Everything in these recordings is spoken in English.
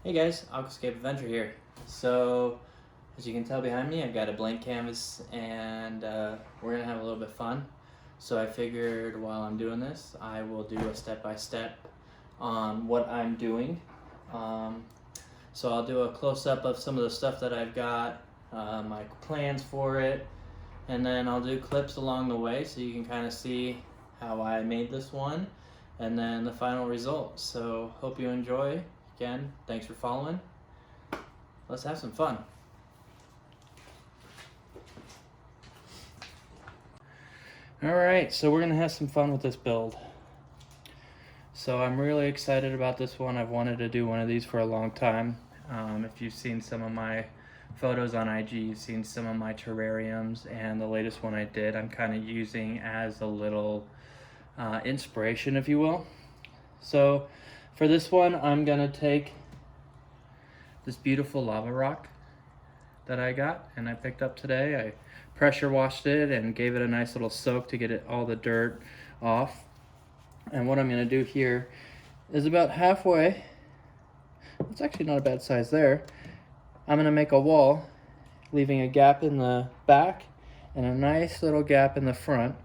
Hey guys, Aquascape Adventure here. So, as you can tell behind me, I've got a blank canvas and we're gonna have a little bit of fun. So I figured while I'm doing this, I will do a step-by-step on what I'm doing. So I'll do a close-up of some of the stuff that I've got, my plans for it, and then I'll do clips along the way so you can kind of see how I made this one and then the final result. So hope you enjoy. Again, thanks for following. Let's have some fun. Alright, so we're gonna have some fun with this build. So I'm really excited about this one. I've wanted to do one of these for a long time. If you've seen some of my photos on IG, you've seen some of my terrariums, and the latest one I did I'm kind of using as a little inspiration, if you will. So for this one, I'm gonna take this beautiful lava rock that I got and I picked up today. I pressure washed it and gave it a nice little soak to get all the dirt off. And what I'm gonna do here is about halfway, it's actually not a bad size there, I'm gonna make a wall, leaving a gap in the back and a nice little gap in the front.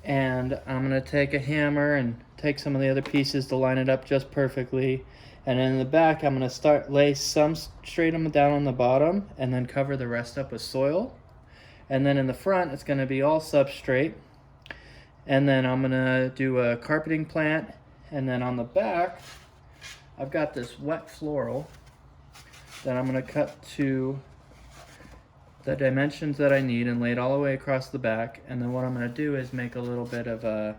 And I'm gonna take a hammer and take some of the other pieces to line it up just perfectly. And in the back, I'm gonna lay some straight down on the bottom and then cover the rest up with soil. And then in the front, it's gonna be all substrate. And then I'm gonna do a carpeting plant. And then on the back, I've got this wet floral that I'm gonna cut to the dimensions that I need and lay it all the way across the back. And then what I'm gonna do is make a little bit of a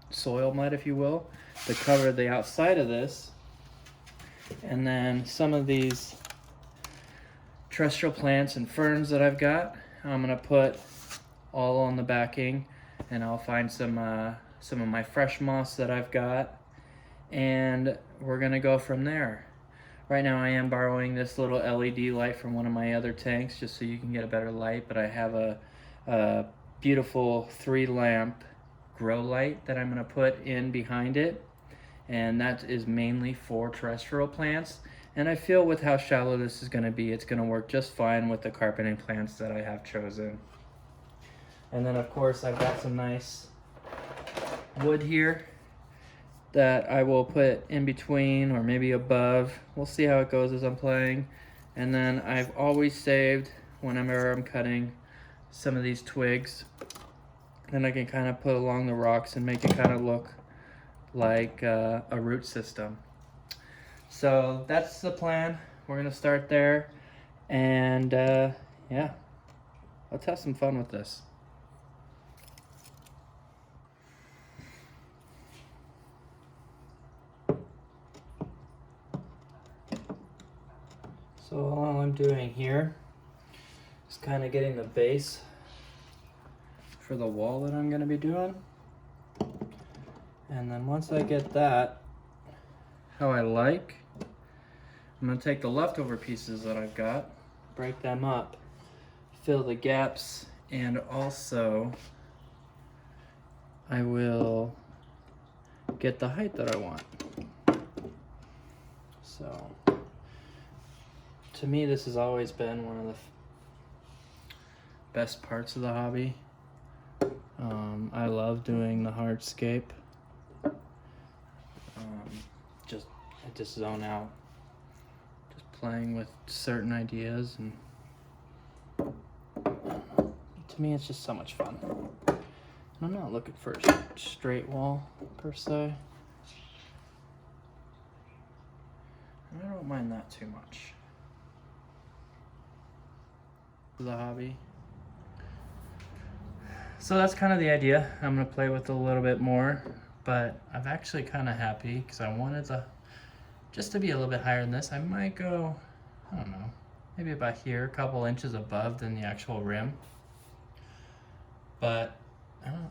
soil mud, if you will, to cover the outside of this. And then some of these terrestrial plants and ferns that I've got, I'm gonna put all on the backing, and I'll find some of my fresh moss that I've got, and we're gonna go from there. Right now I am borrowing this little LED light from one of my other tanks just so you can get a better light, but I have a beautiful 3-lamp grow light that I'm gonna put in behind it, and that is mainly for terrestrial plants. And I feel with how shallow this is gonna be, it's gonna work just fine with the carpeting plants that I have chosen. And then of course I've got some nice wood here that I will put in between or maybe above. We'll see how it goes as I'm playing. And then I've always saved, whenever I'm cutting, some of these twigs. Then I can kind of put along the rocks and make it kind of look like a root system. So that's the plan. We're gonna start there. And yeah, let's have some fun with this. So all I'm doing here is kind of getting the base for the wall that I'm going to be doing. And then once I get that how I like, I'm going to take the leftover pieces that I've got, break them up, fill the gaps, and also I will get the height that I want. So to me, this has always been one of the best parts of the hobby. I love doing the hardscape. I just zone out, just playing with certain ideas, and to me, it's just so much fun. And I'm not looking for a straight wall per se. I don't mind that too much. The hobby. So that's kind of the idea. I'm gonna play with it a little bit more, but I'm actually kind of happy because I wanted just to be a little bit higher than this. I might go, I don't know, maybe about here, a couple inches above than the actual rim. But I don't know,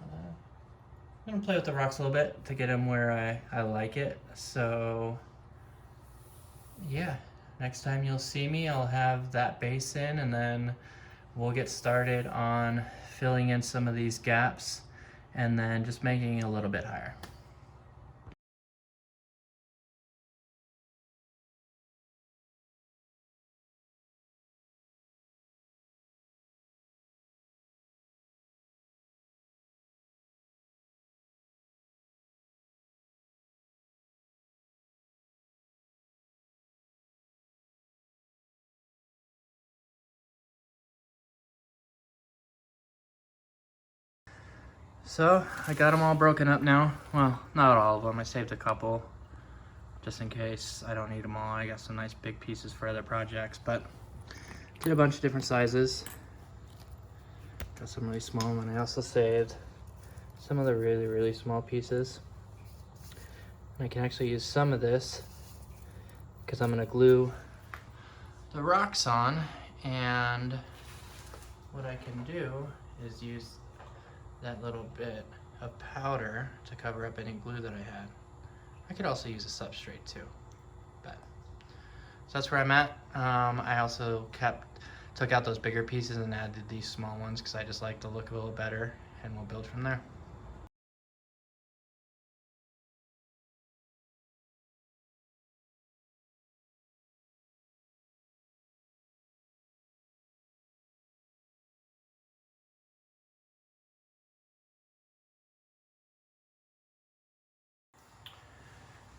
I'm gonna play with the rocks a little bit to get them where I like it. So yeah, next time you'll see me, I'll have that base in, and then we'll get started on filling in some of these gaps and then just making it a little bit higher. So I got them all broken up now. Well, not all of them. I saved a couple just in case I don't need them all. I got some nice big pieces for other projects, but did a bunch of different sizes. Got some really small, and I also saved some of the really, really small pieces. And I can actually use some of this because I'm gonna glue the rocks on, and what I can do is use that little bit of powder to cover up any glue that I had. I could also use a substrate too, but so that's where I'm at. I also took out those bigger pieces and added these small ones because I just like the look a little better, and we'll build from there.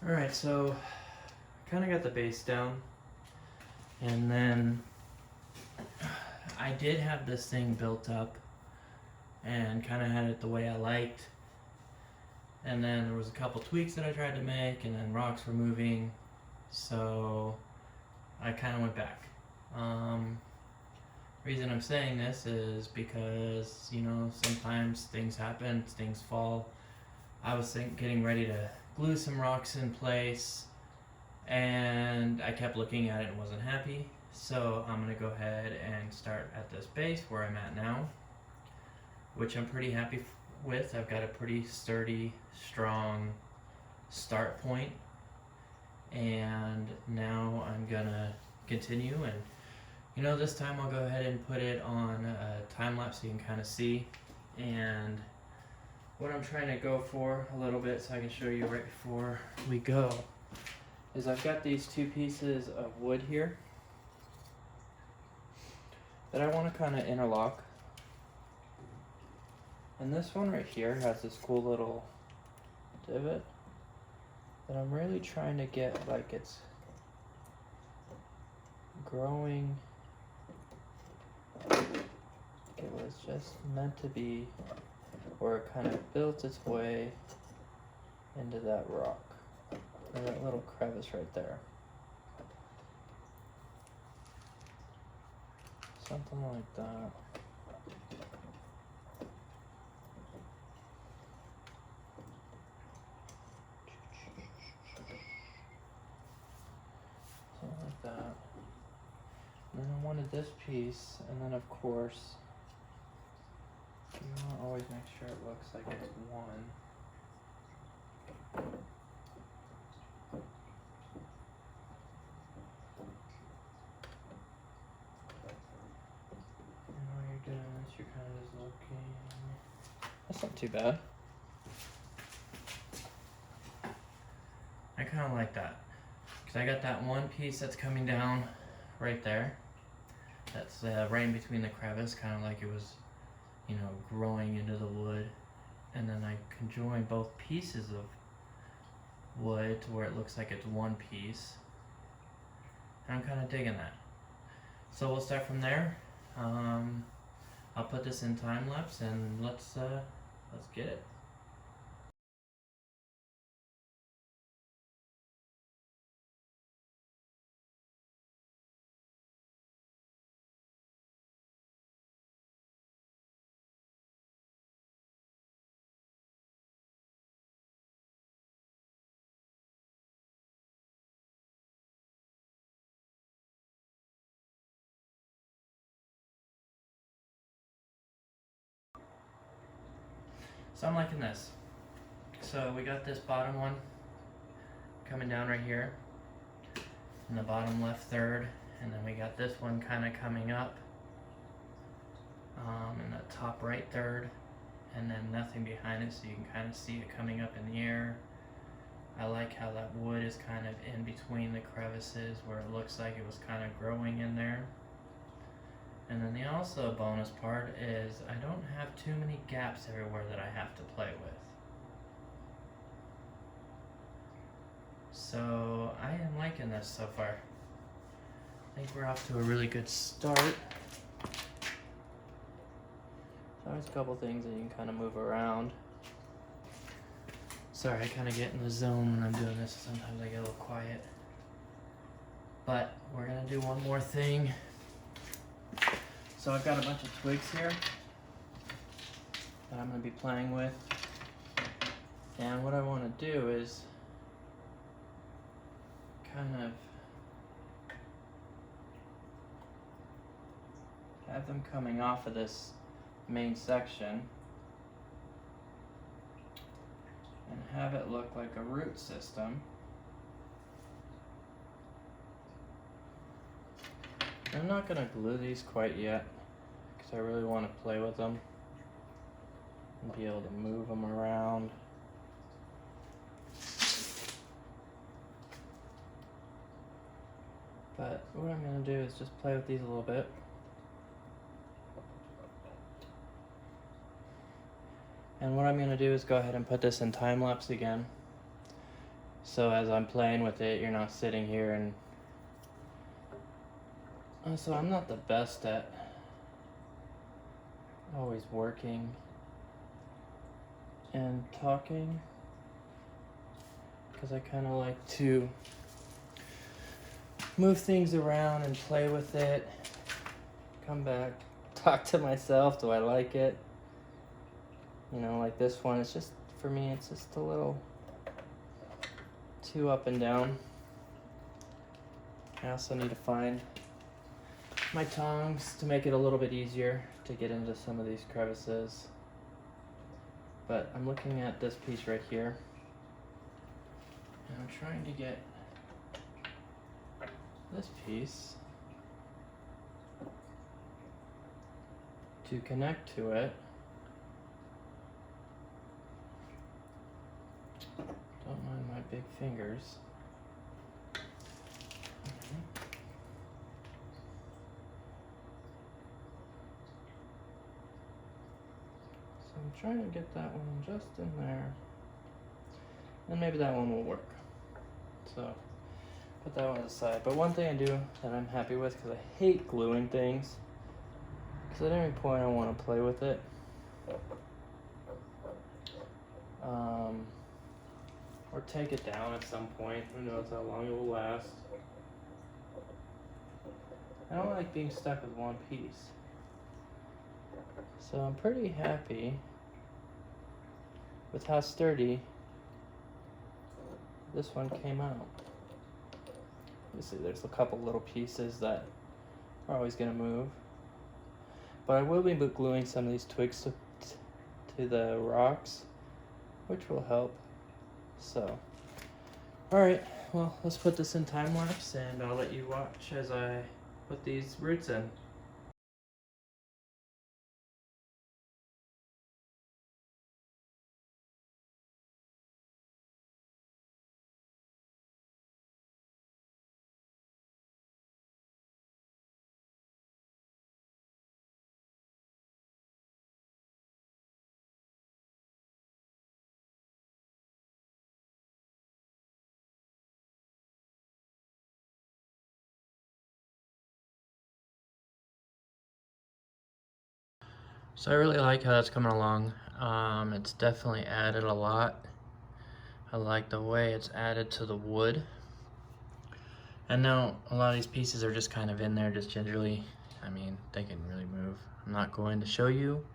All right, so kind of got the base down, and then I did have this thing built up and kind of had it the way I liked, and then there was a couple tweaks that I tried to make, and then rocks were moving, so I kind of went back. Reason I'm saying this is because, you know, sometimes things happen, things fall. I was getting ready to glue some rocks in place, and I kept looking at it and wasn't happy. So I'm gonna go ahead and start at this base where I'm at now, which I'm pretty happy with. I've got a pretty sturdy, strong start point, and now I'm gonna continue. And you know, this time I'll go ahead and put it on a time lapse so you can kind of see. And what I'm trying to go for a little bit, so I can show you right before we go, is I've got these two pieces of wood here that I want to kind of interlock. And this one right here has this cool little divot that I'm really trying to get like it's growing. It was just meant to be, or it kind of built its way into that rock, or that little crevice right there. Something like that. Something like that. And then I wanted this piece, and then of course, you want to always make sure it looks like it's one. And while you're doing this, you're kind of just looking. That's not too bad. I kind of like that, because I got that one piece that's coming down right there. That's right in between the crevice, kind of like it was, you know, growing into the wood. And then I can join both pieces of wood to where it looks like it's one piece. And I'm kind of digging that. So we'll start from there. I'll put this in time lapse, and let's get it. So I'm liking this. So we got this bottom one coming down right here in the bottom left third, and then we got this one kind of coming up in the top right third, and then nothing behind it, so you can kind of see it coming up in the air. I like how that wood is kind of in between the crevices where it looks like it was kind of growing in there. And then the also bonus part is I don't have too many gaps everywhere that I have to play with. So I am liking this so far. I think we're off to a really good start. There's always a couple things that you can kind of move around. Sorry, I kind of get in the zone when I'm doing this. Sometimes I get a little quiet. But we're gonna do one more thing. So I've got a bunch of twigs here that I'm gonna be playing with. And what I wanna do is kind of have them coming off of this main section and have it look like a root system. I'm not gonna glue these quite yet because I really want to play with them and be able to move them around. But what I'm gonna do is just play with these a little bit. And what I'm gonna do is go ahead and put this in time lapse again. So as I'm playing with it, you're not sitting here and so I'm not the best at always working and talking because I kind of like to move things around and play with it, come back, talk to myself, do I like it? You know, like this one, it's just, for me, it's just a little too up and down. I also need to find my tongs to make it a little bit easier to get into some of these crevices. But I'm looking at this piece right here, and I'm trying to get this piece to connect to it. Don't mind my big fingers. I'm trying to get that one just in there, and maybe that one will work. So put that one aside. But one thing I do that I'm happy with, because I hate gluing things, because at any point I want to play with it. Or take it down at some point. Who knows how long it will last. I don't like being stuck with one piece. So I'm pretty happy with how sturdy this one came out. You see there's a couple little pieces that are always going to move. But I will be gluing some of these twigs to the rocks, which will help. So, alright, well, let's put this in time lapse and I'll let you watch as I put these roots in. So I really like how that's coming along. It's definitely added a lot. I like the way it's added to the wood. And now a lot of these pieces are just kind of in there just gingerly. I mean, they can really move. I'm not going to show you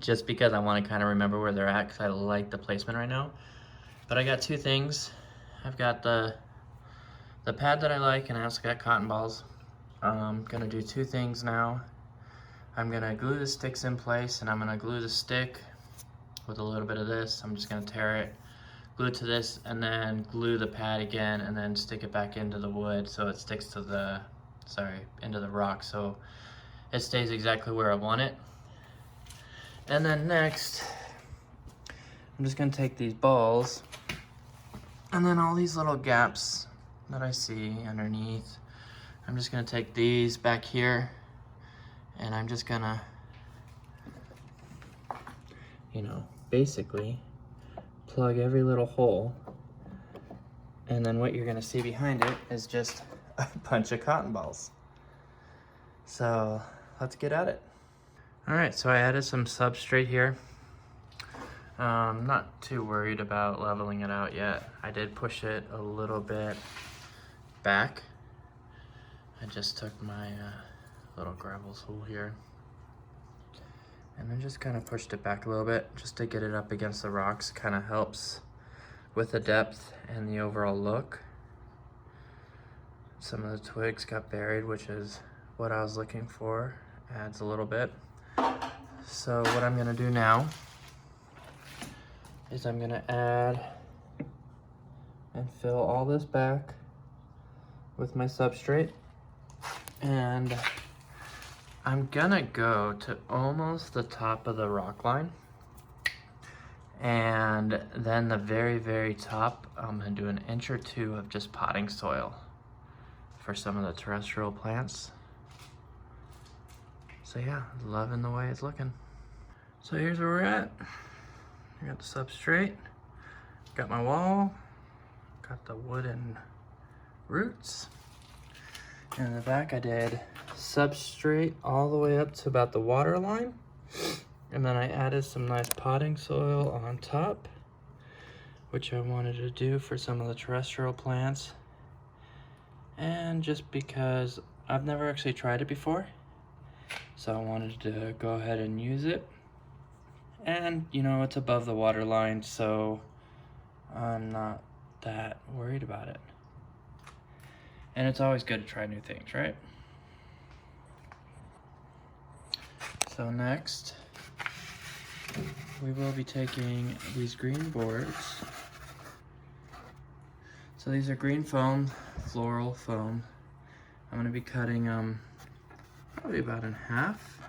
just because I want to kind of remember where they're at because I like the placement right now. But I got two things. I've got the pad that I like, and I also got cotton balls. I'm gonna do two things now. I'm gonna glue the sticks in place, and I'm gonna glue the stick with a little bit of this. I'm just gonna tear it, glue it to this, and then glue the pad again, and then stick it back into the wood so it sticks to the, into the rock, so it stays exactly where I want it. And then next, I'm just gonna take these balls, and then all these little gaps that I see underneath, I'm just gonna take these back here, and I'm just gonna, you know, basically plug every little hole. And then what you're gonna see behind it is just a bunch of cotton balls. So let's get at it. All right, so I added some substrate here. Not too worried about leveling it out yet. I did push it a little bit back. I just took my little gravel tool here and then just kind of pushed it back a little bit just to get it up against the rocks. Kind of helps with the depth and the overall look. Some of the twigs got buried, which is what I was looking for. Adds a little bit. So what I'm gonna do now is I'm gonna add and fill all this back with my substrate, and I'm gonna go to almost the top of the rock line, and then the very, very top, I'm gonna do an inch or two of just potting soil for some of the terrestrial plants. So yeah, loving the way it's looking. So here's where we're at. I got the substrate, got my wall, got the wooden roots. And in the back I did substrate all the way up to about the water line. And then I added some nice potting soil on top, which I wanted to do for some of the terrestrial plants. And just because I've never actually tried it before, so I wanted to go ahead and use it. And you know, it's above the water line, so I'm not that worried about it. And it's always good to try new things, right? So next, we will be taking these green boards. So these are green foam, floral foam. I'm gonna be cutting them probably about in half,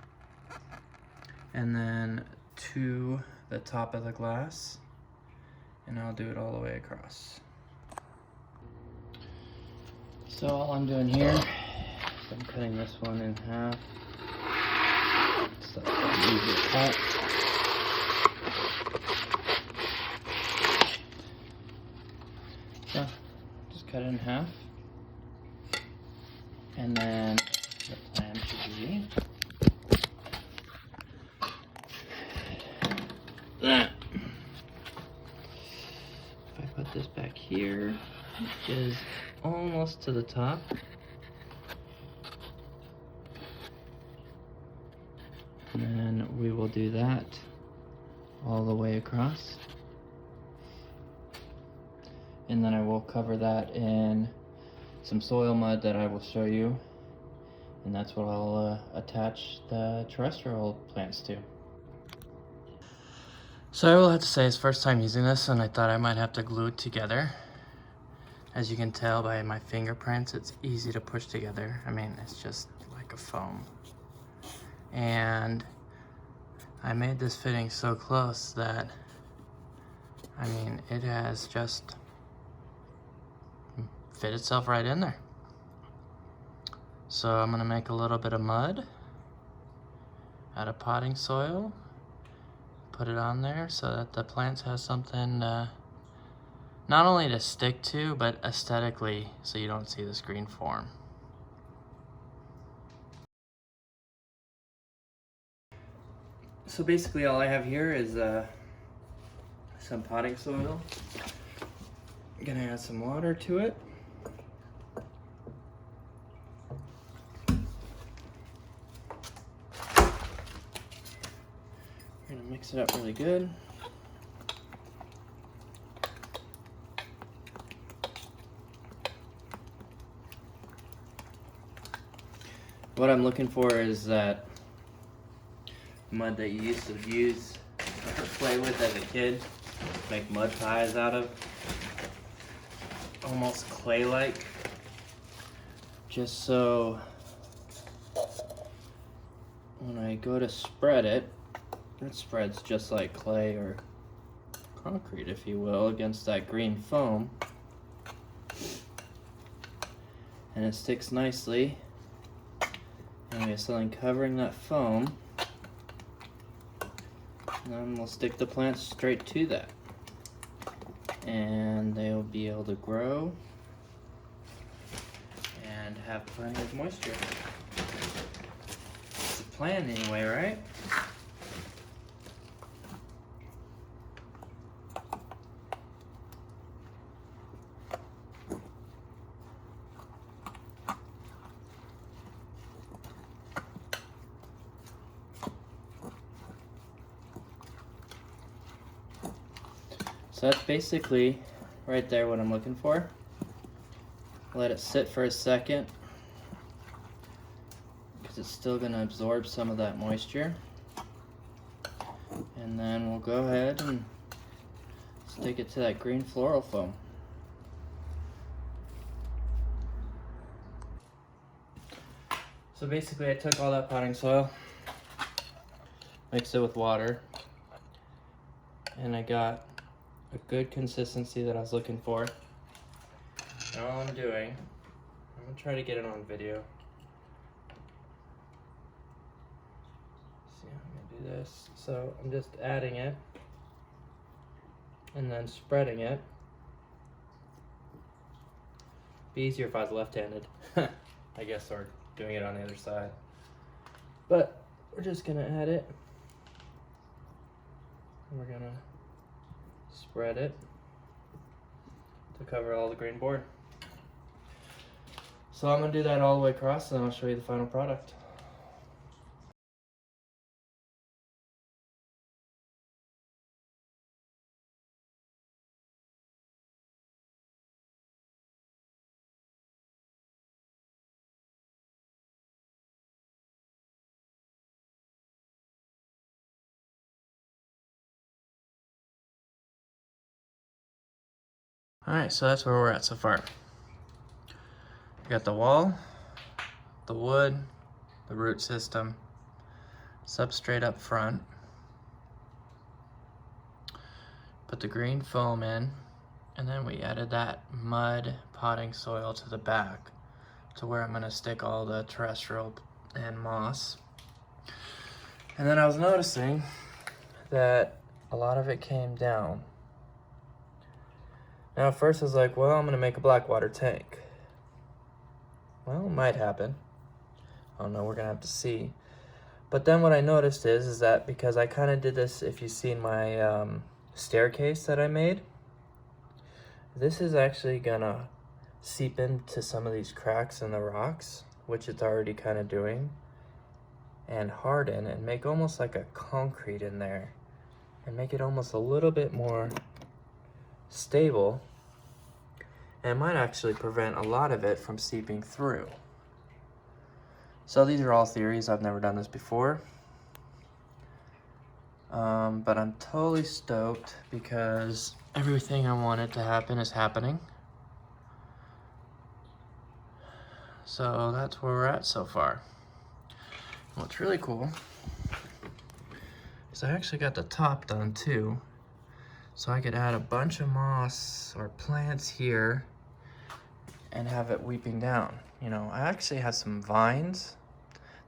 and then to the top of the glass, and I'll do it all the way across. So all I'm doing here is I'm cutting this one in half. So that's easy to cut. So just cut it in half, and then the plan should be that. If I put this back here, which is almost to the top, and then we will do that all the way across, and then I will cover that in some soil mud that I will show you, and that's what I'll attach the terrestrial plants to. So I will have to say it's first time using this, and I thought I might have to glue it together. As you can tell by my fingerprints, it's easy to push together. I mean, it's just like a foam. And I made this fitting so close that, I mean, it has just fit itself right in there. So I'm gonna make a little bit of mud out of potting soil, put it on there so that the plants have something not only to stick to, but aesthetically, so you don't see this green form. So basically all I have here is some potting soil. I'm gonna add some water to it. I'm gonna mix it up really good. What I'm looking for is that mud that you used to use or play with as a kid, make mud pies out of. Almost clay-like. Just so when I go to spread it, it spreads just like clay or concrete, if you will, against that green foam. And it sticks nicely. Anyway, so I'm covering that foam. And then we'll stick the plants straight to that. And they'll be able to grow and have plenty of moisture. It's a plan anyway, right? So that's basically right there what I'm looking for. Let it sit for a second because it's still going to absorb some of that moisture. And then we'll go ahead and stick it to that green floral foam. So basically I took all that potting soil, mixed it with water, and I got a good consistency that I was looking for. And all I'm doing, I'm gonna try to get it on video. See how I'm gonna do this. So I'm just adding it and then spreading it. Be easier if I was left-handed, I guess, or doing it on the other side. But we're just gonna add it. And we're gonna spread it to cover all the green board. So I'm gonna do that all the way across, and then I'll show you the final product. All right, so that's where we're at so far. We got the wall, the wood, the root system, substrate up front. Put the green foam in, and then we added that mud potting soil to the back to where I'm gonna stick all the terrestrial and moss. And then I was noticing that a lot of it came down. Now at first I was like, well, I'm gonna make a blackwater tank. Well, it might happen. I don't know, we're gonna have to see. But then what I noticed is that because I kind of did this, if you've seen my staircase that I made, this is actually gonna seep into some of these cracks in the rocks, which it's already kind of doing, and harden and make almost like a concrete in there and make it almost a little bit more stable, and it might actually prevent a lot of it from seeping through. So these are all theories. I've never done this before, but I'm totally stoked because everything I wanted to happen is happening. So that's where we're at so far. What's really cool is I actually got the top done too. So I could add a bunch of moss or plants here and have it weeping down. You know, I actually have some vines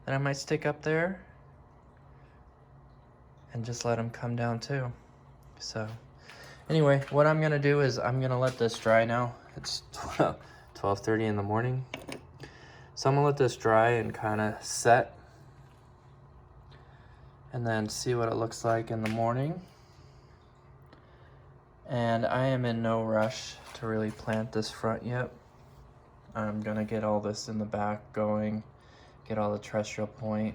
that I might stick up there and just let them come down too. So anyway, what I'm gonna do is I'm gonna let this dry now. It's 12:30 in the morning. So I'm gonna let this dry and kind of set and then see what it looks like in the morning. And I am in no rush to really plant this front yet. I'm gonna get all this in the back going, get all the terrestrial point.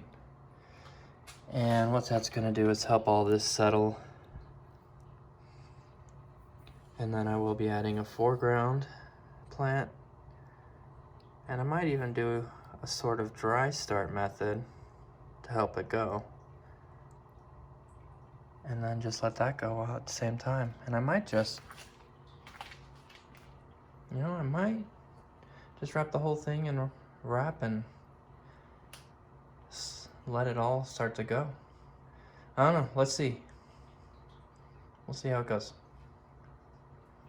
And what that's gonna do is help all this settle. And then I will be adding a foreground plant. And I might even do a sort of dry start method to help it go. And then just let that go out at the same time. And I might just, you know, I might just wrap the whole thing in wrap and let it all start to go. I don't know, let's see. We'll see how it goes.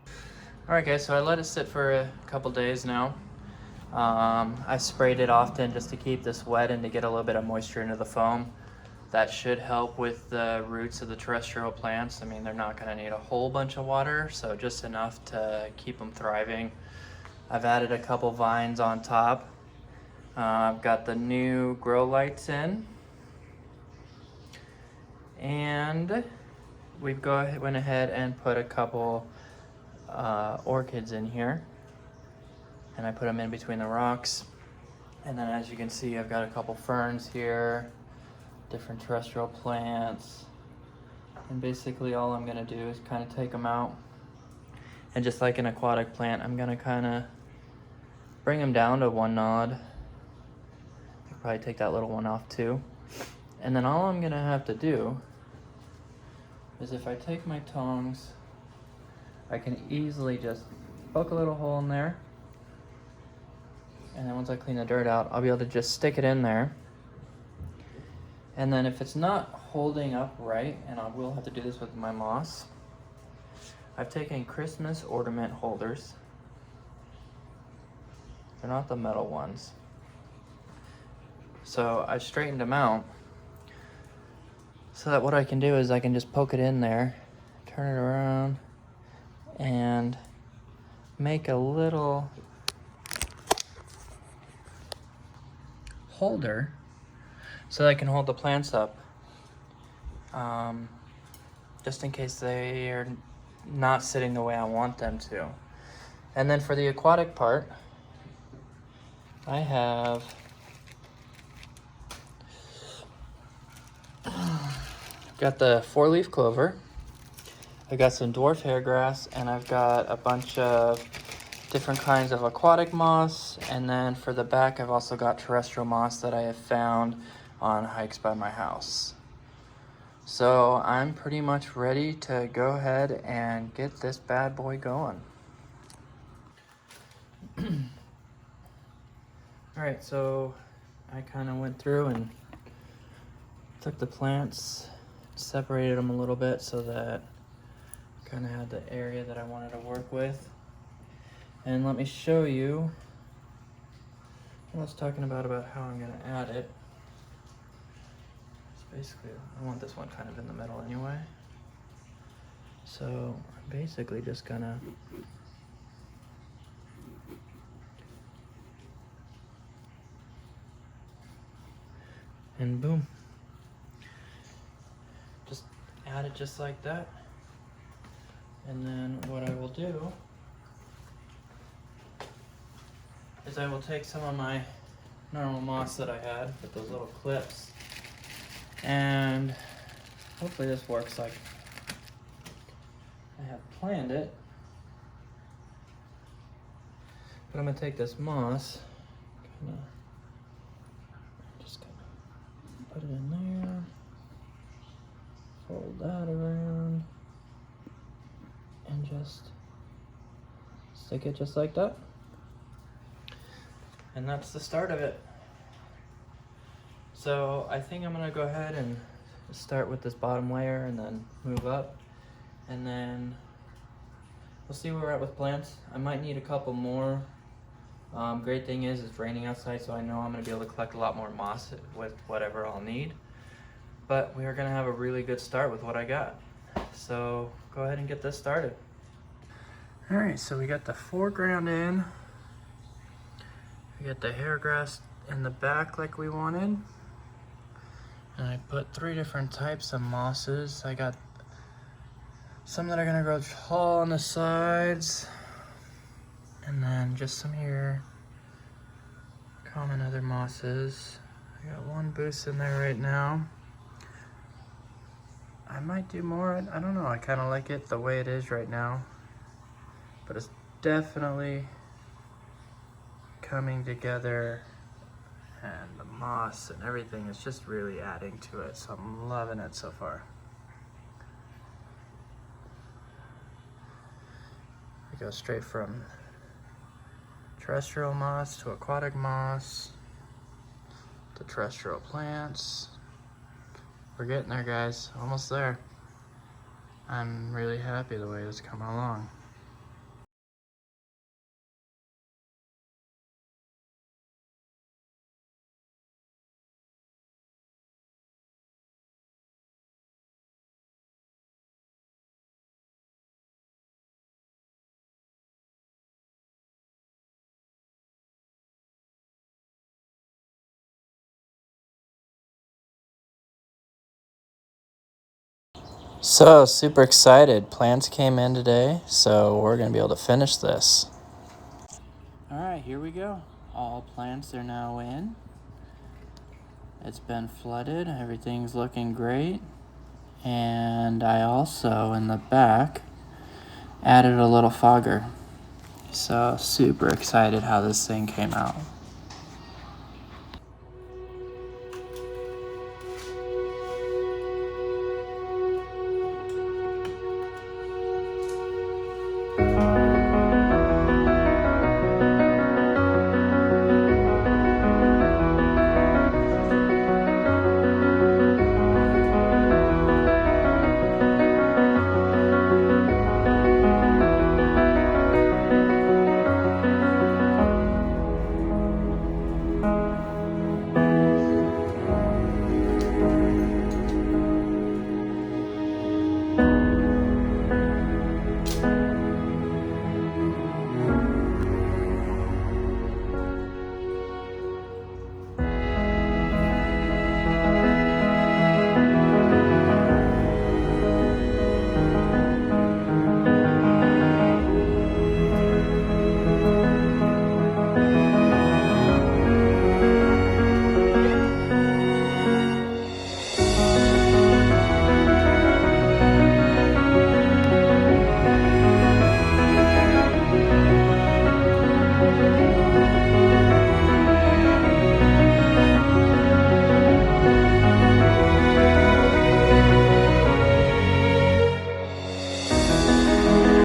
All right guys, so I let it sit for a couple days now. I sprayed it often just to keep this wet and to get a little bit of moisture into the foam. That should help with the roots of the terrestrial plants. I mean, they're not gonna need a whole bunch of water, so just enough to keep them thriving. I've added a couple vines on top. I've got the new grow lights in. And we've went ahead and put a couple orchids in here. And I put them in between the rocks. And then as you can see, I've got a couple ferns here, different terrestrial plants. And basically all I'm gonna do is kind of take them out And just like an aquatic plant, I'm gonna kind of bring them down to 1 nod. I'll probably take that little one off too. And then all I'm gonna have to do is, if I take my tongs, I can easily just poke a little hole in there. And then once I clean the dirt out, I'll be able to just stick it in there. And then if it's not holding up right, and I will have to do this with my moss, I've taken Christmas ornament holders. They're not the metal ones. So I've straightened them out so that what I can do is I can just poke it in there, turn it around, and make a little holder so that I can hold the plants up, just in case they are not sitting the way I want them to. And then for the aquatic part, I have got the 4-leaf clover, I got some dwarf hairgrass, and I've got a bunch of different kinds of aquatic moss. And then for the back, I've also got terrestrial moss that I have found on hikes by my house. So I'm pretty much ready to go ahead and get this bad boy going. All right, so I kind of went through and took the plants, separated them a little bit so that I kind of had the area that I wanted to work with. And let me show you what I was talking about how I'm going to add it. It's basically, I want this one kind of in the middle anyway. So I'm basically just gonna and boom, just add it just like that. And then what I will do is I will take some of my normal moss that I had with those little clips, and hopefully this works like I have planned it. But I'm gonna take this moss, just put it in there, fold that around, and just stick it just like that. And that's the start of it. So I think I'm gonna go ahead and start with this bottom layer and then move up. And then we'll see where we're at with plants. I might need a couple more. Great thing is it's raining outside, so I know I'm gonna be able to collect a lot more moss with whatever I'll need. But we are gonna have a really good start with what I got. So go ahead and get this started. All right, so we got the foreground in. We got the hair grass in the back like we wanted. And I put 3 different types of mosses. I got some that are gonna grow tall on the sides, and then just some here, common other mosses. I got 1 boost in there right now. I might do more, I don't know, I kind of like it the way it is right now. But it's definitely coming together, and the moss and everything is just really adding to it, so I'm loving it so far. We go straight from terrestrial moss to aquatic moss to terrestrial plants. We're getting there, guys, almost there. I'm really happy the way it's coming along. So, super excited. Plants came in today, so we're going to be able to finish this. All right, here we go. All plants are now in. It's been flooded. Everything's looking great. And I also, in the back, added a little fogger. So super excited how this thing came out.